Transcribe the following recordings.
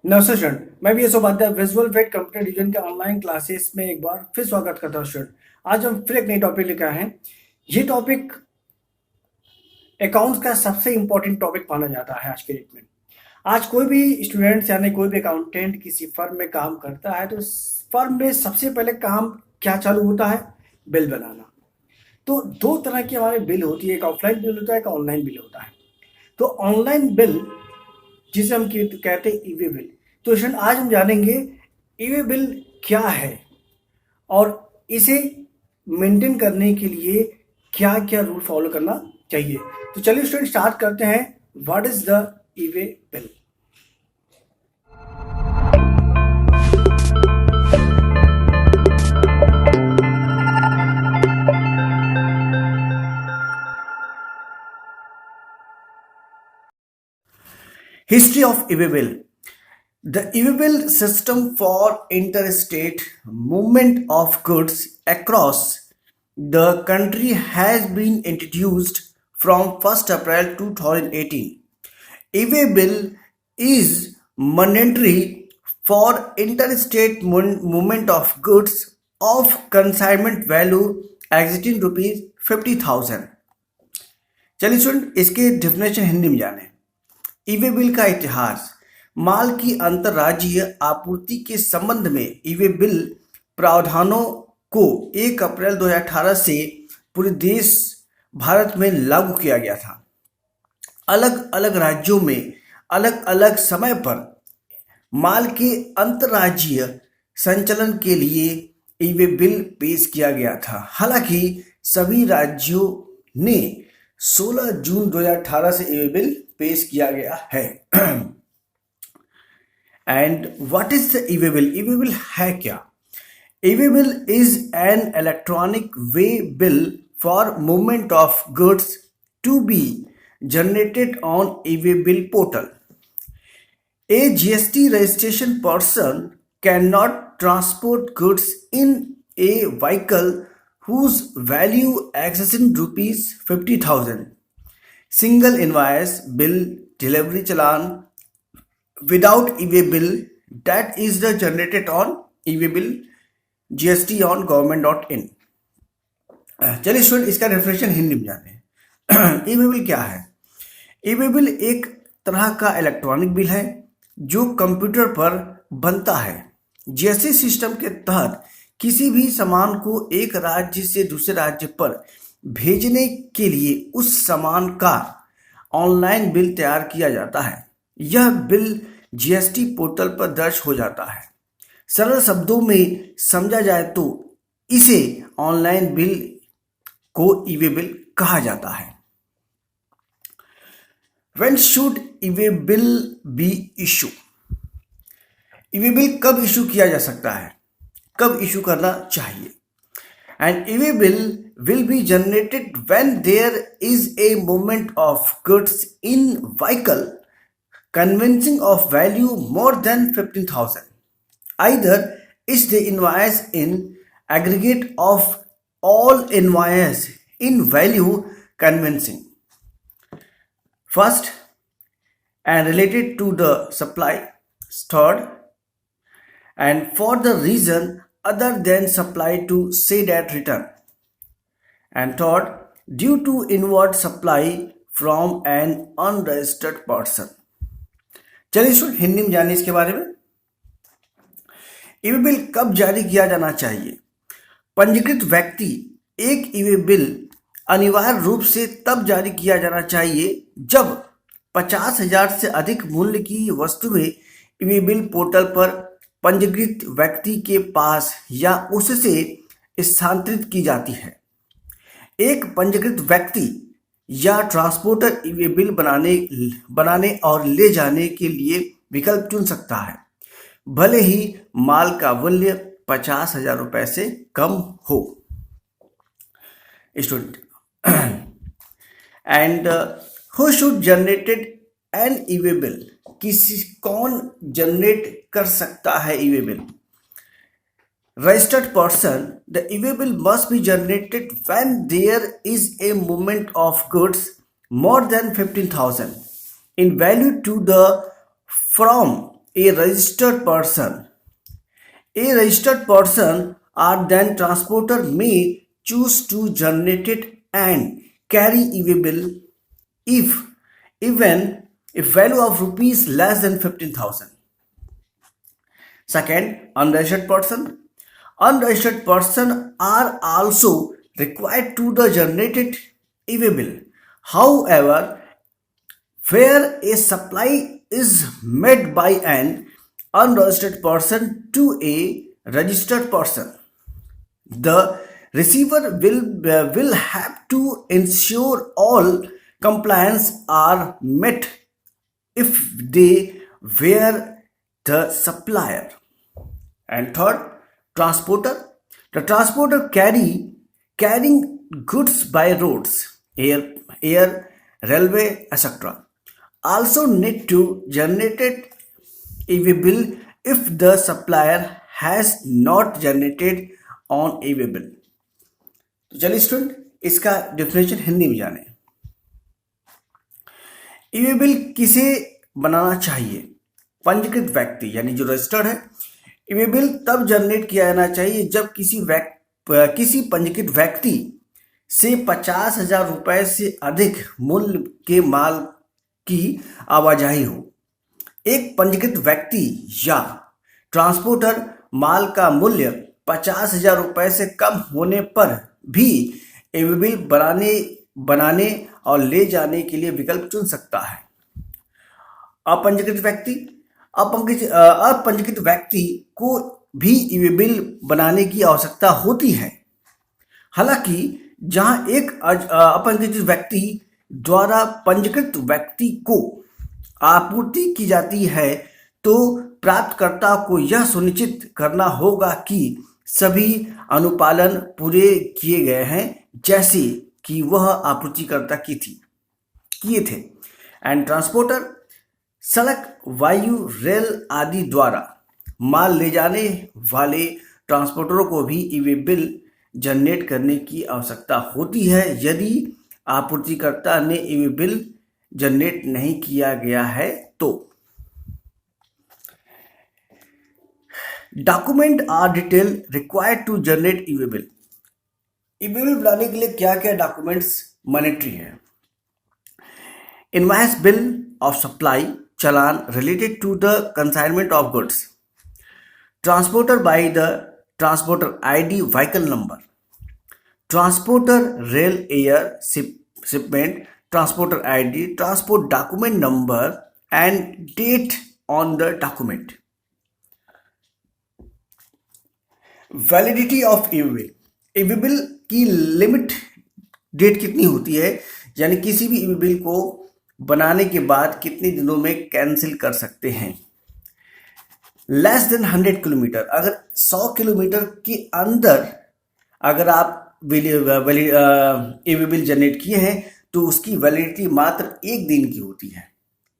नमस्ते स्टूडेंट। मैं भी उपाध्याय विजुअल वेट कंप्यूटर डिवीजन के ऑनलाइन क्लासेस में एक बार फिर स्वागत करता हूँ स्टूडेंट। आज हम फिर एक नई टॉपिक लेकर आए हैं। ये टॉपिक अकाउंट्स का सबसे इंपॉर्टेंट टॉपिक माना जाता है आज के डेट में। आज कोई भी स्टूडेंट यानी कोई भी अकाउंटेंट किसी फर्म में काम करता है तो फर्म में सबसे पहले काम क्या चालू होता है? बिल बनाना। तो दो तरह की हमारे बिल होती है, एक ऑफलाइन बिल होता है, एक ऑनलाइन बिल होता है। तो ऑनलाइन बिल जिसे हम कहते हैं ईवे बिल। तो स्टूडेंट आज हम जानेंगे ईवे बिल क्या है और इसे मेंटेन करने के लिए क्या क्या रूल फॉलो करना चाहिए। तो चलिए स्टूडेंट स्टार्ट करते हैं। What is the e way bill? History of e-way bill. The e-bill system for interstate movement of goods across the country has been introduced from 1st April 2018. E-bill is mandatory for interstate movement of goods of consignment value exceeding rupees 50,000. चलिए student इसके definition Hindi में जाने। E-way bill का इतिहास। माल की अंतर्राज्यीय आपूर्ति के संबंध में ईवे बिल प्रावधानों को 1 अप्रैल 2018 से पूरे देश भारत में लागू किया गया था। अलग अलग राज्यों में अलग अलग समय पर माल के अंतर्राज्यीय संचलन के लिए ईवे बिल पेश किया गया था। हालांकि सभी राज्यों ने 16 जून 2018 से ईवे बिल पेश किया गया है। And what is the e way bill? E way bill है क्या? E way bill is an electronic way bill for movement of goods to be generated on e way bill portal. A GST registration person cannot transport goods in a vehicle whose value exceeds rupees 50,000. Single invoice bill delivery challan without e-way bill that is the generated on e-way bill GST on government.in. चलिए student इसका definition Hindi में जाते हैं। ई way bill क्या है? ई way bill एक तरह का इलेक्ट्रॉनिक बिल है जो कंप्यूटर पर बनता है। जीएसटी सिस्टम के तहत किसी भी सामान को एक राज्य से दूसरे राज्य पर भेजने के लिए उस सामान का ऑनलाइन बिल तैयार किया जाता है। यह बिल जीएसटी पोर्टल पर दर्ज हो जाता है। सरल शब्दों में समझा जाए तो इसे ऑनलाइन बिल को ईवे बिल कहा जाता है। When should e-way bill be issue? E-way bill कब इशू किया जा सकता है, कब इशू करना चाहिए? And e-way bill will be generated when there is a movement of goods in vehicle convincing of value more than 15,000. Either is the invoice in aggregate of all invoices in value convincing. First, and related to the supply. Third, and for the reason other than supply to say that return. And third, due to inward supply from an unregistered person. चलिए student Hindi में जानिए इसके बारे में। E-way bill कब जारी किया जाना चाहिए? पंजीकृत व्यक्ति एक ईवे बिल अनिवार्य रूप से तब जारी किया जाना चाहिए जब 50,000 से अधिक मूल्य की वस्तुएं ईवे बिल पोर्टल पर पंजीकृत व्यक्ति के पास या उससे स्थानांतरित की जाती है। एक पंजीकृत व्यक्ति या ट्रांसपोर्टर ईवे बिल बनाने और ले जाने के लिए विकल्प चुन सकता है, भले ही माल का मूल्य 50,000 रुपए से कम हो। Student and who should generated an e way bill? कौन जनरेट कर सकता है e way bill? Registered person. The e way bill must be generated when there is a movement of goods more than 15,000 in value to the from a registered person. A registered person or then transporter may choose to generate it and carry EV bill if even if value of rupees less than 15,000. Second, unregistered person. Unregistered person are also required to the generated EV bill. However, where a supply is made by an unregistered person to a registered person, the receiver will have to ensure all compliance are met if they were the supplier. And third, transporter. The transporter carrying goods by roads, air, railway, etc. also need to generate EV bill if the supplier has not generated on EV bill. तो चलिए student इसका definition Hindi में जाने। EV bill किसे बनाना चाहिए? पंजीकृत व्यक्ति यानी जो रजिस्टर्ड है। ईवी बिल तब जनरेट किया जाना चाहिए जब किसी पंजीकृत व्यक्ति से 50,000 रुपए से अधिक मूल्य के माल की आवाजाही हो। एक पंजीकृत व्यक्ति या ट्रांसपोर्टर माल का मूल्य 50,000 रुपए से कम होने पर भी ईवी बिल बनाने और ले जाने के लिए विकल्प चुन सकता है। अपंजीकृत व्यक्ति को भी ईवी बिल बनाने की आवश्यकता होती है। हालांकि जहां एक अपंजीकृत व्यक्ति द्वारा पंजीकृत व्यक्ति को आपूर्ति की जाती है, तो प्राप्तकर्ता को यह सुनिश्चित करना होगा कि सभी अनुपालन पूरे किए गए हैं जैसे कि वह आपूर्तिकर्ता किए थे। एंड ट्रांसपोर्टर सड़क, वायु, रेल आदि द्वारा माल ले जाने वाले ट्रांसपोर्टरों को भी ईवी बिल जनरेट करने की आवश्यकता होती है यदि आपूर्तिकर्ता ने ईवी बिल जनरेट नहीं किया गया है तो। Document are detail required to generate e way bill. E way bill बनाने के लिए क्या क्या डॉक्यूमेंट्स मैंडेटरी है? इनवॉइस, बिल ऑफ सप्लाई, चालान related to the consignment of goods, transporter by the transporter ID, vehicle number, transporter, rail, air, shipment, transporter ID, transport document number and date on the document. Validity of EV bill. E way bill की limit date कितनी होती है, यानी किसी भी EV bill को बनाने के बाद कितने दिनों में कैंसिल कर सकते हैं? Less than 100 kilometre. अगर 100 किलोमीटर के अंदर अगर आप ईवी बिल जनरेट किए हैं तो उसकी वैलिडिटी मात्र 1 दिन की होती है।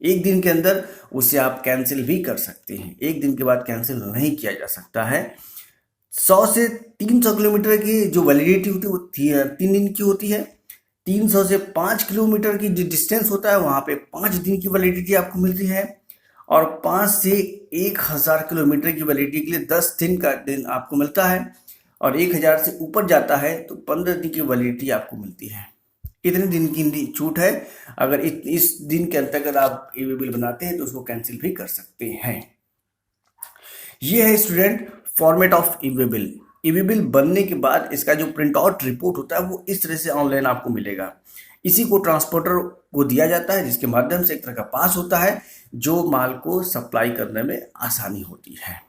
1 दिन के अंदर उसे आप कैंसिल भी कर सकते हैं। 1 दिन के बाद कैंसिल नहीं किया जा सकता है। 100 से 300 किलोमीटर की जो वैलिडिटी होती है वो 3 दिन की होती है। 300 से 5 किलोमीटर की जो डिस्टेंस होता है वहाँ पे 5 दिन की वैलिडिटी आपको मिलती है। और 5 से 1000 किलोमीटर की वैलिडिटी के लिए 10 दिन का दिन आपको मिलता है। और 1000 से ऊपर जाता है तो 15 दिन की वैलिडिटी आपको मिलती है। इतने दिन की छूट है। अगर इस दिन के अंतर्गत आप ईवी बिल बनाते हैं तो उसको कैंसिल भी कर सकते हैं। ये है student format of EV bill. E way bill बनने के बाद इसका जो प्रिंट आउट रिपोर्ट होता है वो इस तरह से ऑनलाइन आपको मिलेगा। इसी को ट्रांसपोर्टर को दिया जाता है जिसके माध्यम से एक तरह का पास होता है जो माल को सप्लाई करने में आसानी होती है।